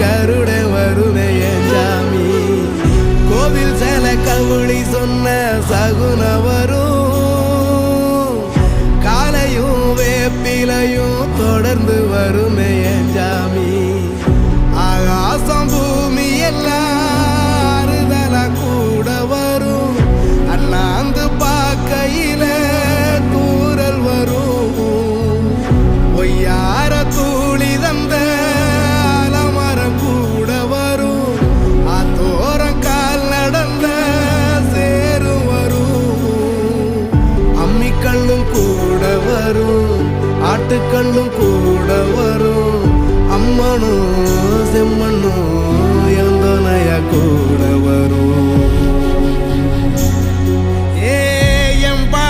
கருட வருமே என் சாமி. கோவில் சேல கவுளி சொன்ன சகுன வரும், காலையும் வேப்பிலையும் தொடர்ந்து வருமே என் சாமி. ஆகாசம் பூமி எல்லாம் ஆறுதலா கூட வரும், அண்ணாந்து பார்க்கையில தூரல் வரும். பொய்யார தூளி தந்த அலமரம் கூட வரும், ஆத்தோரம் கால் நடந்த சேரும் வரும். அம்மிக்கல்லும் கூட வரும், ஆட்டுக்கல்லும் கூட வரும், அம்மனும் செம்மண்ணும் எந்தனைய கூட வரும்.